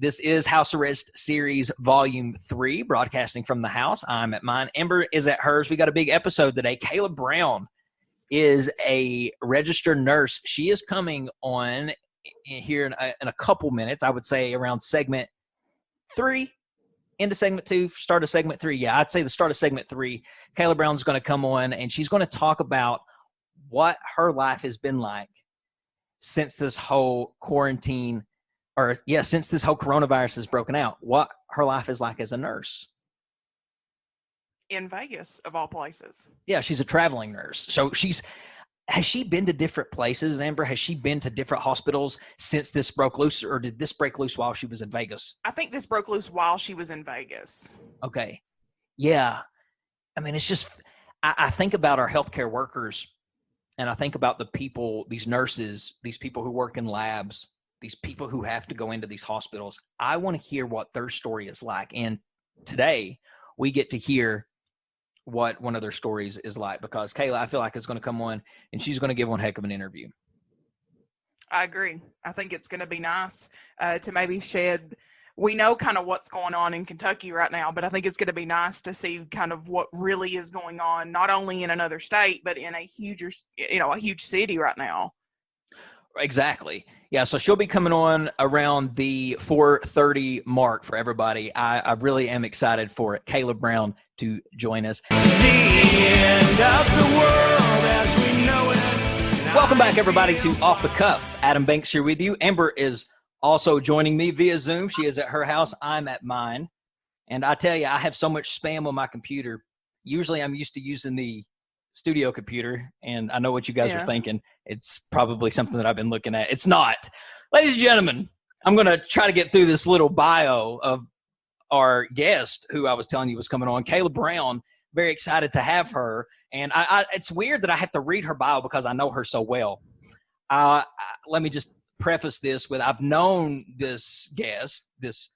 This is House Arrest Series Volume 3, broadcasting from the house. I'm at mine. Amber is at hers. We got a big episode today. Kayla Brown is a registered nurse. She is coming on here in a couple minutes. I would say around segment 3, into segment 2, start of segment 3. Yeah, I'd say the start of segment 3. Kayla Brown's going to come on, and she's going to talk about what her life has been like since this whole quarantine since this whole coronavirus has broken out, what her life is like as a nurse. In Vegas, of all places. Yeah, she's a traveling nurse. So has she been to different places, Amber? Has she been to different hospitals since this broke loose, or did this break loose while she was in Vegas? I think this broke loose while she was in Vegas. Okay. Yeah. I mean, it's just, I think about our healthcare workers, and I think about the people, these nurses, these people who work in labs, these people who have to go into these hospitals. I want to hear what their story is like. And today we get to hear what one of their stories is like, because Kayla, I feel like, is going to come on and she's going to give one heck of an interview. I agree. I think it's going to be nice to maybe shed, we know kind of what's going on in Kentucky right now, but I think it's going to be nice to see kind of what really is going on, not only in another state, but in a huge city right now. Exactly. Yeah, so she'll be coming on around the 4:30 mark for everybody. I really am excited for it. Kayla Brown to join us. The end of the world as we know it. Welcome back, everybody, to Off the Cuff. Adam Banks here with you. Amber is also joining me via Zoom. She is at her house. I'm at mine. And I tell you, I have so much spam on my computer. Usually I'm used to using the studio computer, and I know what you guys are thinking. It's probably something that I've been looking at. It's not. Ladies and gentlemen, I'm going to try to get through this little bio of our guest who I was telling you was coming on, Kayla Brown. Very excited to have her. And it's weird that I have to read her bio because I know her so well. Let me just preface this with, I've known this guest, this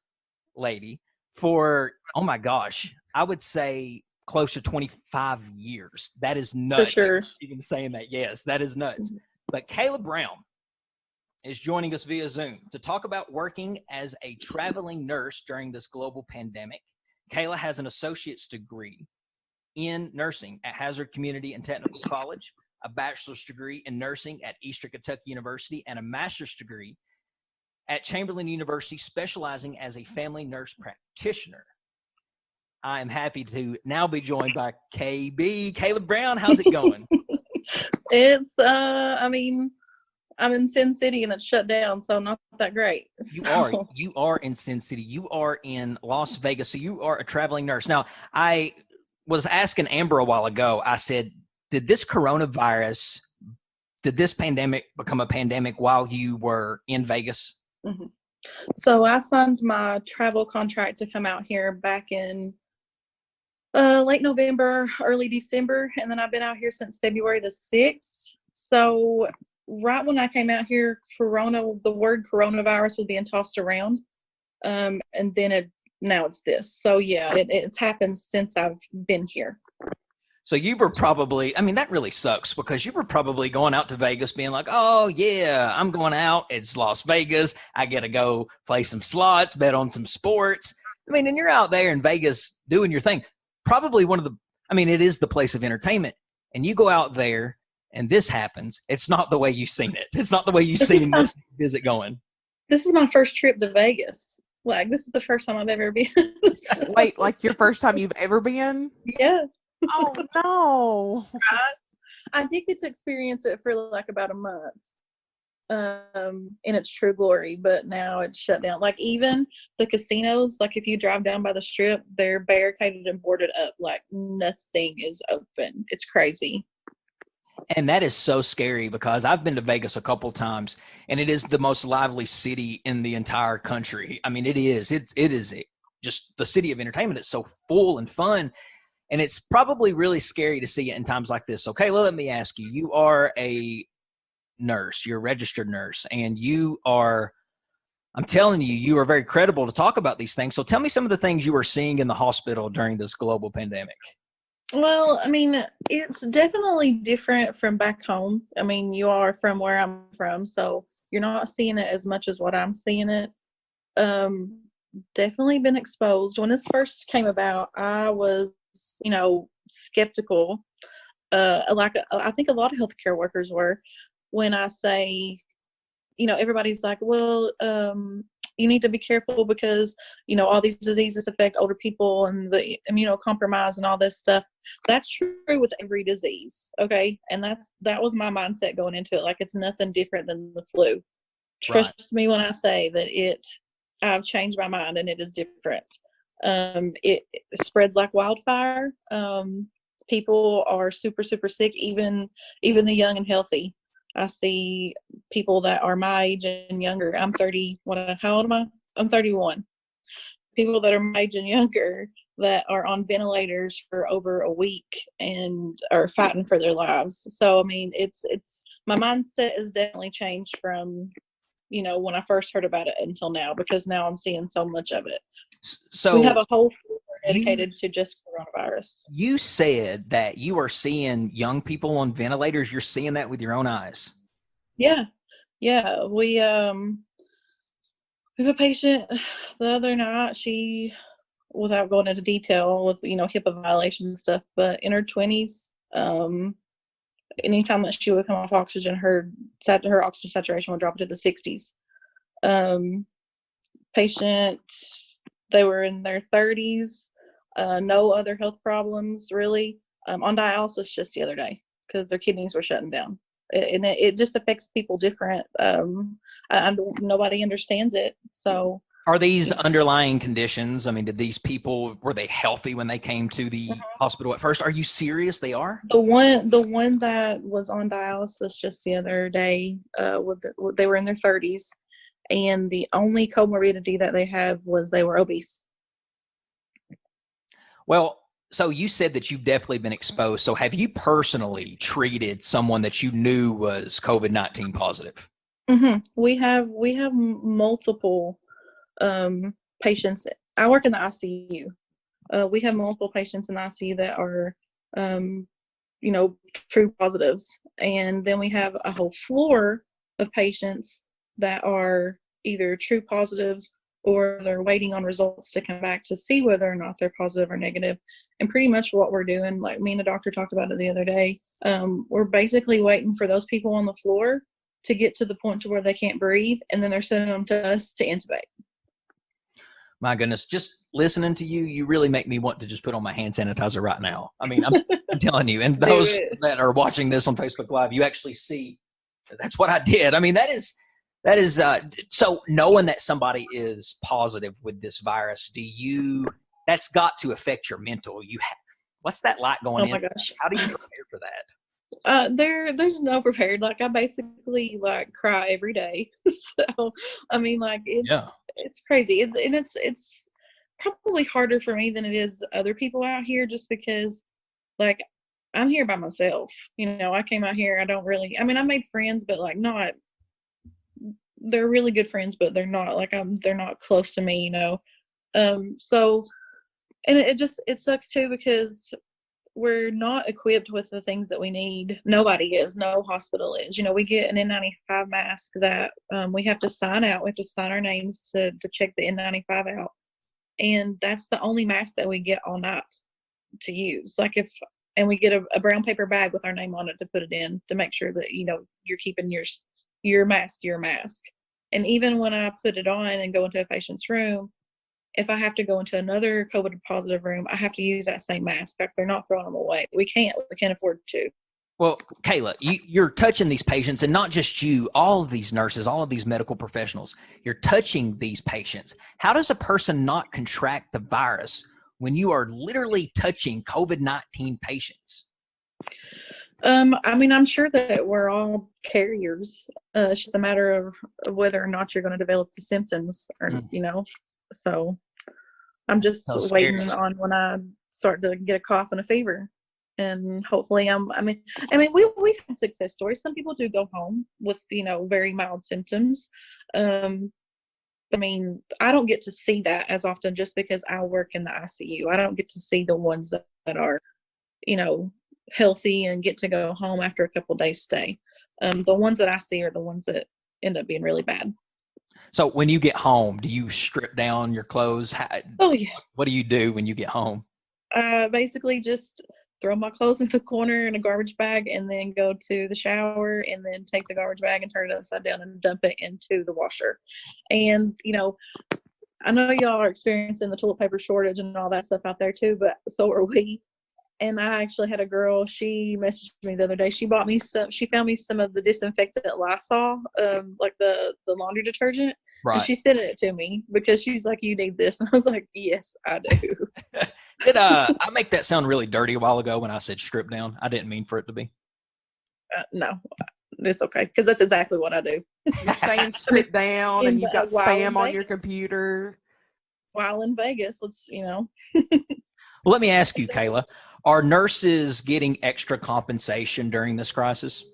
lady, for, oh my gosh, I would say close to 25 years. That is nuts. For sure. Even saying that, yes, that is nuts. But Kayla Brown is joining us via Zoom to talk about working as a traveling nurse during this global pandemic. Kayla has an associate's degree in nursing at Hazard Community and Technical College, a bachelor's degree in nursing at Eastern Kentucky University, and a master's degree at Chamberlain University, specializing as a family nurse practitioner. I am happy to now be joined by Kayla Brown. How's it going? It's, I'm in Sin City and it's shut down, so not that great. You are in Sin City. You are in Las Vegas, so you are a traveling nurse. Now, I was asking Amber a while ago, I said, did this pandemic become a pandemic while you were in Vegas? Mm-hmm. So I signed my travel contract to come out here back in late November, early December, and then I've been out here since February the 6th. So right when I came out here, the word coronavirus was being tossed around, and then now it's this. So yeah, it's happened since I've been here. So you were probably, that really sucks, because you were probably going out to Vegas being like, oh yeah, I'm going out. It's Las Vegas. I get to go play some slots, bet on some sports. And you're out there in Vegas doing your thing. Probably it is the place of entertainment, and you go out there and this happens. It's not the way you've seen it. It's not the way you've seen this visit going. This is my first trip to Vegas. Like, this is the first time I've ever been. Wait, like your first time you've ever been? Yeah. Oh, no. I did get to experience it for like about a month in its true glory, but now it's shut down. Like, even the casinos, like if you drive down by the strip, they're barricaded and boarded up. Like, nothing is open. It's crazy. And that is so scary, because I've been to Vegas a couple times, and it is the most lively city in the entire country. It is just the city of entertainment. It's so full and fun. And it's probably really scary to see it in times like this. So, Kayla, let me ask you, you are a nurse, you're a registered nurse, and I'm telling you, you are very credible to talk about these things. So tell me some of the things you were seeing in the hospital during this global pandemic. Well, it's definitely different from back home. You are from where I'm from, so you're not seeing it as much as what I'm seeing it. Um, Definitely been exposed. When this first came about, I was, skeptical. I think a lot of healthcare workers were, when I say, everybody's like, well, you need to be careful because, all these diseases affect older people and the immunocompromised and all this stuff. That's true with every disease. Okay. And that was my mindset going into it. Like, it's nothing different than the flu. Trust me when I say that I've changed my mind and it is different. It spreads like wildfire. People are super, super sick, even the young and healthy. I see people that are my age and younger. I'm 30. How old am I? I'm 31. People that are my age and younger that are on ventilators for over a week and are fighting for their lives. So, I mean, it's my mindset has definitely changed from, when I first heard about it until now, because now I'm seeing so much of it. So we have a whole floor dedicated to just coronavirus. You said that you are seeing young people on ventilators. You're seeing that with your own eyes. Yeah. We have a patient the other night. She, without going into detail with HIPAA violation and stuff, but in her 20s, anytime that she would come off oxygen, her oxygen saturation would drop into the 60s. Patient, they were in their 30s, no other health problems really, on dialysis just the other day because their kidneys were shutting down. And it just affects people different. Nobody understands it. So, are these underlying conditions? I mean, did these people, were they healthy when they came to the hospital at first? Are you serious? They are? The one that was on dialysis just the other day, they were in their 30s, and the only comorbidity that they had was they were obese. Well, so you said that you've definitely been exposed. So have you personally treated someone that you knew was COVID-19 positive? Mm-hmm. We have multiple patients. I work in the ICU. We have multiple patients in the ICU that are, true positives. And then we have a whole floor of patients that are either true positives or they're waiting on results to come back to see whether or not they're positive or negative. And pretty much what we're doing, like me and the doctor talked about it the other day, we're basically waiting for those people on the floor to get to the point to where they can't breathe, and then they're sending them to us to intubate. My goodness, just listening to you, you really make me want to just put on my hand sanitizer right now. I mean, I'm telling you, and those that are watching this on Facebook Live, you actually see that's what I did. I mean, that is so knowing that somebody is positive with this virus, that's got to affect your mental. What's that like going in? Oh my gosh. How do you prepare for that? There's no prepared. Like, I basically cry every day. So, I mean, it's crazy. It's probably harder for me than it is other people out here, just because I'm here by myself. I came out here. I made friends, but they're really good friends, but they're not they're not close to me, so, and it sucks too, because we're not equipped with the things that we need. Nobody is. No hospital is. We get an N95 mask that we have to sign out. We have to sign our names to check the N95 out. And that's the only mask that we get all night to use. And we get a brown paper bag with our name on it to put it in to make sure that, you're keeping your mask. And even when I put it on and go into a patient's room, if I have to go into another COVID positive room, I have to use that same mask. They're not throwing them away. We can't afford to. Well, Kayla, you're touching these patients, and not just you, all of these nurses, all of these medical professionals, you're touching these patients. How does a person not contract the virus when you are literally touching COVID-19 patients? I'm sure that we're all carriers. It's just a matter of whether or not you're going to develop the symptoms, or So I'm just waiting on when I start to get a cough and a fever, and hopefully we've had success stories. Some people do go home with very mild symptoms. I don't get to see that as often, just because I work in the ICU. I don't get to see the ones that are healthy and get to go home after a couple days stay. The ones that I see are the ones that end up being really bad. So when you get home, do you strip down your clothes? Oh yeah. What do you do when you get home? Basically just throw my clothes in the corner in a garbage bag and then go to the shower and then take the garbage bag and turn it upside down and dump it into the washer. And, I know y'all are experiencing the toilet paper shortage and all that stuff out there too, but so are we. And I actually had a girl, she messaged me the other day. She found me some of the disinfectant Lysol, like the laundry detergent. Right. And she sent it to me because she's like, you need this. And I was like, yes, I do. I make that sound really dirty a while ago when I said strip down? I didn't mean for it to be. No, it's okay. Because that's exactly what I do. You're saying strip down and you've got spam on your computer. While in Vegas, Well, let me ask you, Kayla, are nurses getting extra compensation during this crisis?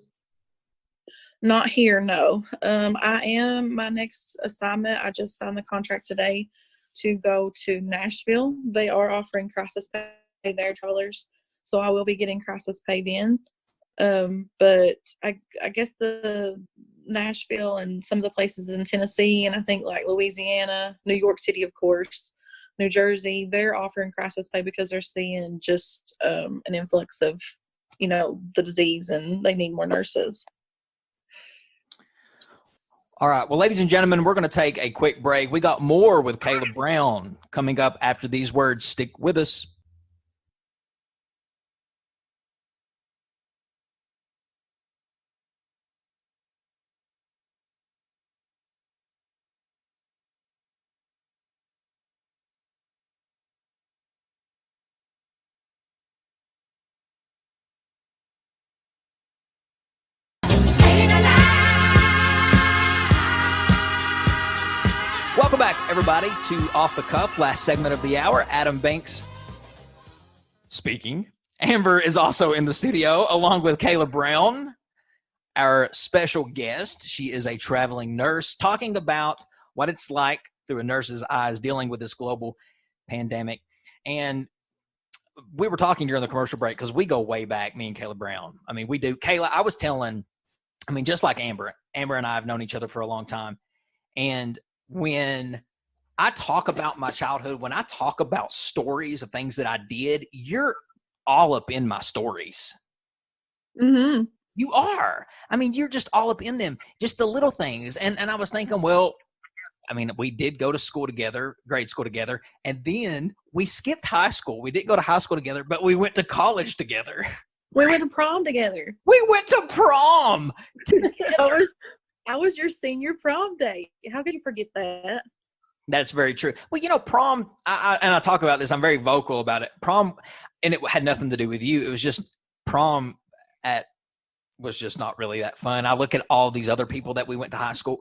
Not here, no. My next assignment, I just signed the contract today to go to Nashville. They are offering crisis pay there, travelers. So I will be getting crisis pay then. But I guess the Nashville and some of the places in Tennessee and I think like Louisiana, New York City, of course, New Jersey, they're offering crisis pay because they're seeing just an influx of, the disease and they need more nurses. All right. Well, ladies and gentlemen, we're going to take a quick break. We got more with Kayla Brown coming up after these words. Stick with us. Welcome back, everybody, to Off the Cuff, last segment of the hour. Adam Banks speaking. Amber is also in the studio, along with Kayla Brown, our special guest. She is a traveling nurse, talking about what it's like through a nurse's eyes dealing with this global pandemic. And we were talking during the commercial break because we go way back, me and Kayla Brown. I mean, we do. Kayla, I was telling, just like Amber and I have known each other for a long time. And when I talk about my childhood, when I talk about stories of things that I did, you're all up in my stories. Mm-hmm. You are. You're just all up in them, just the little things. And I was thinking, well, we did go to school together, grade school together, and then we skipped high school. We didn't go to high school together, but we went to college together. We went to prom together. We went to prom together. I was your senior prom day. How could you forget that? That's very true. Well, prom, and I talk about this, I'm very vocal about it. Prom, and it had nothing to do with you. It was just prom was just not really that fun. I look at all these other people that we went to high school,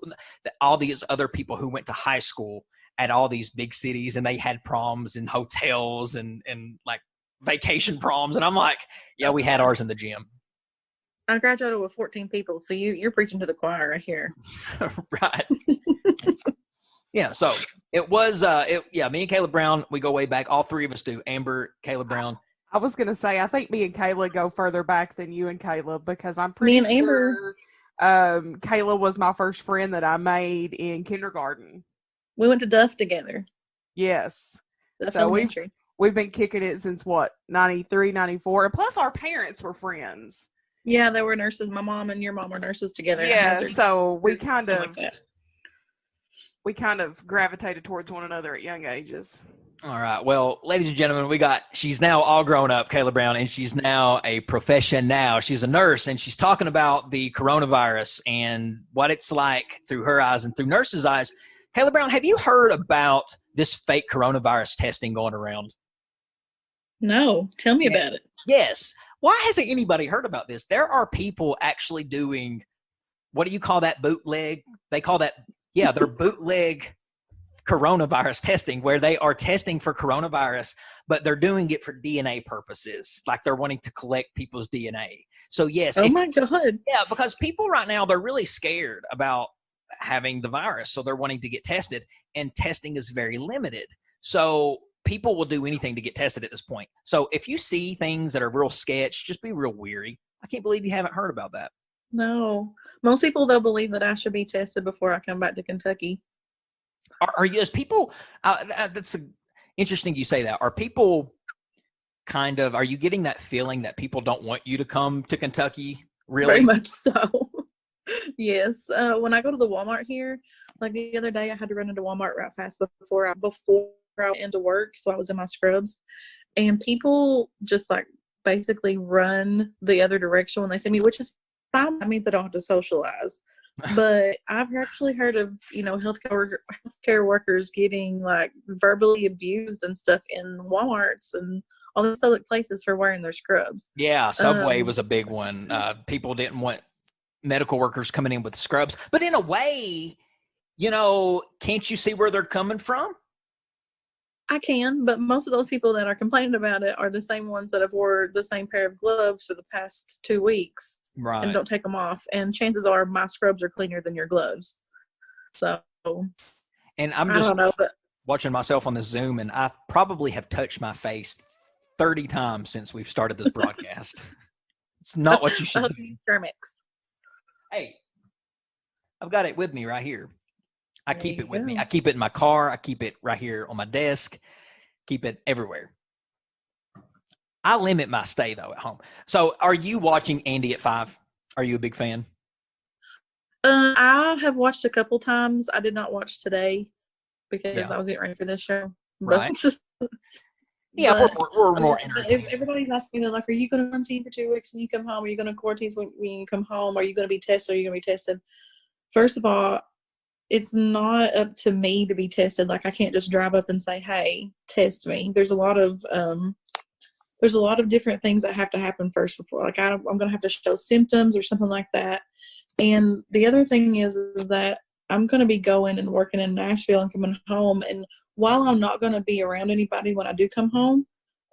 all these other people who went to high school at all these big cities, and they had proms in hotels and like vacation proms. And I'm like, yeah, we had ours in the gym. I graduated with 14 people, so you're preaching to the choir right here. Right. Yeah, so it was, me and Kayla Brown, we go way back. All three of us do. Amber, Kayla Brown. I was going to say, I think me and Kayla go further back than you and Kayla because I'm pretty sure Kayla was my first friend that I made in kindergarten. We went to Duff together. Yes. That's so we've been kicking it since, 93, 94. And plus our parents were friends. Yeah, they were nurses. My mom and your mom were nurses together. Yeah, so we kind of gravitated towards one another at young ages. All right. Well, ladies and gentlemen, she's now all grown up, Kayla Brown, and she's now a profession now. She's a nurse, and she's talking about the coronavirus and what it's like through her eyes and through nurses' eyes. Kayla Brown, have you heard about this fake coronavirus testing going around? No. Tell me about it. Yes. Why hasn't anybody heard about this? There are people actually doing, what do you call that, bootleg? They call that, they're bootleg coronavirus testing, where they are testing for coronavirus, but they're doing it for DNA purposes. Like they're wanting to collect people's DNA. So yes. Oh my God. Yeah, because people right now, they're really scared about having the virus. So they're wanting to get tested, and testing is very limited. So people will do anything to get tested at this point. So if you see things that are real sketch, just be real weary. I can't believe you haven't heard about that. No. Most people, they'll believe that I should be tested before I come back to Kentucky. Are you, as people, that's interesting you say that. Are people are you getting that feeling that people don't want you to come to Kentucky? Really? Very much so. Yes. When I go to the Walmart here, like the other day, I had to run into Walmart right fast before I went into work. So I was in my scrubs, and people just like basically run the other direction when they see me, which is fine. That means I don't have to socialize. But I've actually heard of, healthcare workers getting like verbally abused and stuff in Walmarts and all those public places for wearing their scrubs. Yeah, Subway was a big one. People didn't want medical workers coming in with scrubs. But in a way, can't you see where they're coming from? I can, but most of those people that are complaining about it are the same ones that have wore the same pair of gloves for the past 2 weeks, right, and don't take them off. And chances are my scrubs are cleaner than your gloves. So, and I'm just watching myself on the Zoom, and I probably have touched my face 30 times since we've started this broadcast. It's not what you should do. Hey, I've got it with me right here. I keep it with me. I keep it in my car. I keep it right here on my desk. Keep it everywhere. I limit my stay, though, at home. So are you watching Andy at 5? Are you a big fan? I have watched a couple times. I did not watch today because I was getting ready for this show. Right. Yeah, we're more entertained. Everybody's asking me, like, are you going to quarantine for 2 weeks and you come home? Are you going to quarantine when you come home? Are you going to be tested? Are you going to be tested? First of all, it's not up to me to be tested. Like, I can't just drive up and say, hey, test me. There's a lot of different things that have to happen first before, like, I'm going to have to show symptoms or something like that. And the other thing is that I'm going to be going and working in Nashville and coming home. And while I'm not going to be around anybody when I do come home,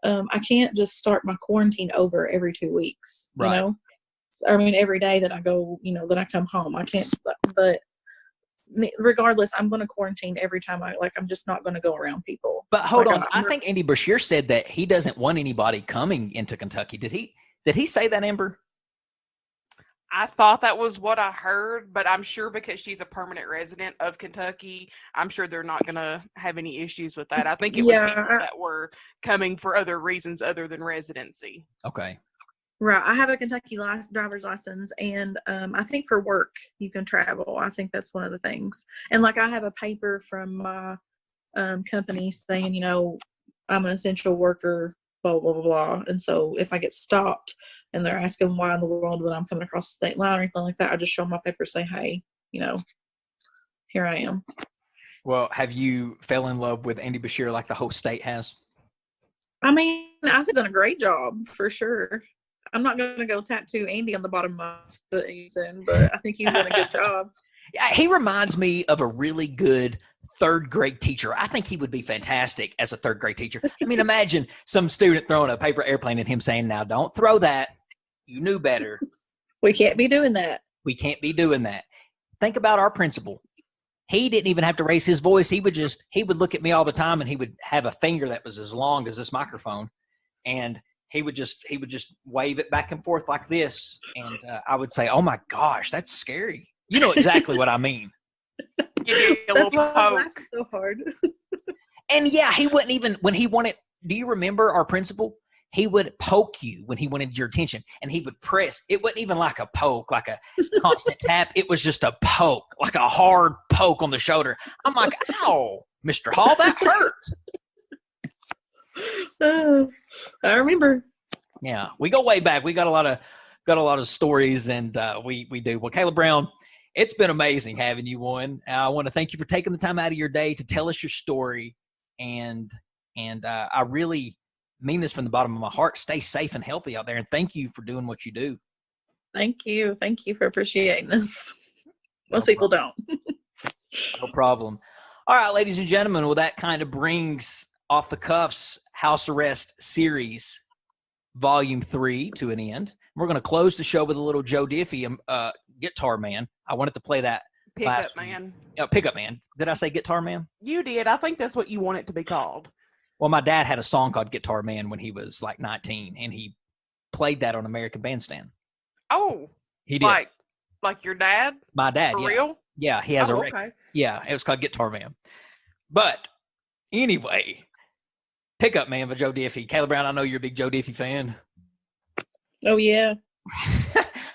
I can't just start my quarantine over every 2 weeks, right. Every day that I go, that I come home, I can't, but regardless, I'm going to quarantine every time I'm just not going to go around people. But hold on. I think Andy Brashear said that he doesn't want anybody coming into Kentucky. Did he say that, Amber? I thought that was what I heard, but I'm sure because she's a permanent resident of Kentucky, I'm sure they're not going to have any issues with that. I think it was people that were coming for other reasons other than residency. Okay. Right. I have a Kentucky driver's license, and I think for work you can travel. I think that's one of the things. And I have a paper from my company saying, I'm an essential worker, blah, blah, blah, blah. And so if I get stopped and they're asking why in the world that I'm coming across the state line or anything like that, I just show them my paper, say, hey, here I am. Well, have you fell in love with Andy Brashear like the whole state has? I think he's done a great job for sure. I'm not going to go tattoo Andy on the bottom of my foot soon, but I think he's done a good job. Yeah, he reminds me of a really good third grade teacher. I think he would be fantastic as a third grade teacher. I mean, imagine some student throwing a paper airplane at him saying, now don't throw that. You knew better. We can't be doing that. We can't be doing that. Think about our principal. He didn't even have to raise his voice. He would look at me all the time, and he would have a finger that was as long as this microphone. And he would just wave it back and forth like this. And I would say, oh my gosh, that's scary. You know exactly what I mean. That's why I laughed so hard. And yeah, he wouldn't even, when he wanted, do you remember our principal? He would poke you when he wanted your attention, and he would press. It wasn't even like a poke, like a constant tap. It was just a poke, like a hard poke on the shoulder. I'm like, ow, Mr. Hall, that hurt. I remember. Yeah, we go way back. We got a lot of stories, and we do. Well, Kayla Brown, it's been amazing having you on. I want to thank you for taking the time out of your day to tell us your story, and I really mean this from the bottom of my heart. Stay safe and healthy out there, and thank you for doing what you do. Thank you for appreciating this. Most people don't. No problem. All right, ladies and gentlemen, well, that kind of brings Off the Cuffs House Arrest Series Volume 3 to an end. We're going to close the show with a little Joe Diffie, Guitar Man. I wanted to play that. Pickup Man. Pickup Man. Did I say Guitar Man? You did. I think that's what you want it to be called. Well, my dad had a song called Guitar Man when he was like 19, and he played that on American Bandstand. Oh. He did. Like your dad? My dad, For yeah. real? Yeah, he has a record. Okay. Yeah, it was called Guitar Man. But anyway, pickup man for Joe Diffie. Kayla Brown, I know you're a big Joe Diffie fan. Oh, yeah.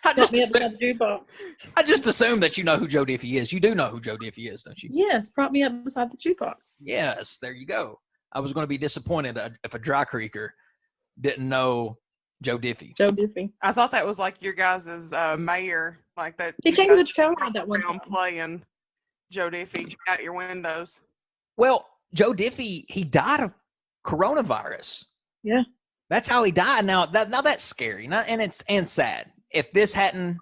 I Got me up beside the jukebox. just assume that you know who Joe Diffie is. You do know who Joe Diffie is, don't you? Yes, brought me up beside the jukebox. Yes, there you go. I was going to be disappointed if a dry creeker didn't know Joe Diffie. Joe Diffie. I thought that was like your guys' mayor, like that. He came to the Chamberlain that one time. Playing Joe Diffie out your windows. Well, Joe Diffie, he died of coronavirus. Yeah. That's how he died. Now that's scary. And sad. If this hadn't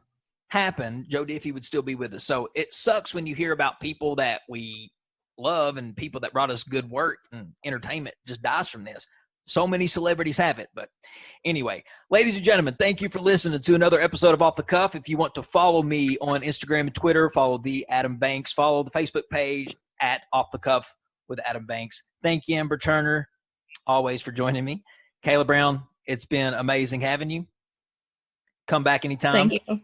happened, Joe Diffie would still be with us. So it sucks when you hear about people that we love and people that brought us good work and entertainment just dies from this. So many celebrities have it. But anyway, ladies and gentlemen, thank you for listening to another episode of Off the Cuff. If you want to follow me on Instagram and Twitter, follow the Adam Banks, follow the Facebook page at Off the Cuff with Adam Banks. Thank you, Amber Turner, always for joining me. Kayla Brown, it's been amazing having you. Come back anytime. Thank you.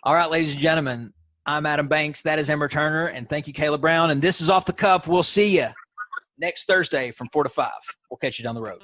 All right, ladies and gentlemen, I'm Adam Banks. That is Amber Turner. And thank you, Kayla Brown. And this is Off the Cuff. We'll see you next Thursday from 4 to 5. We'll catch you down the road.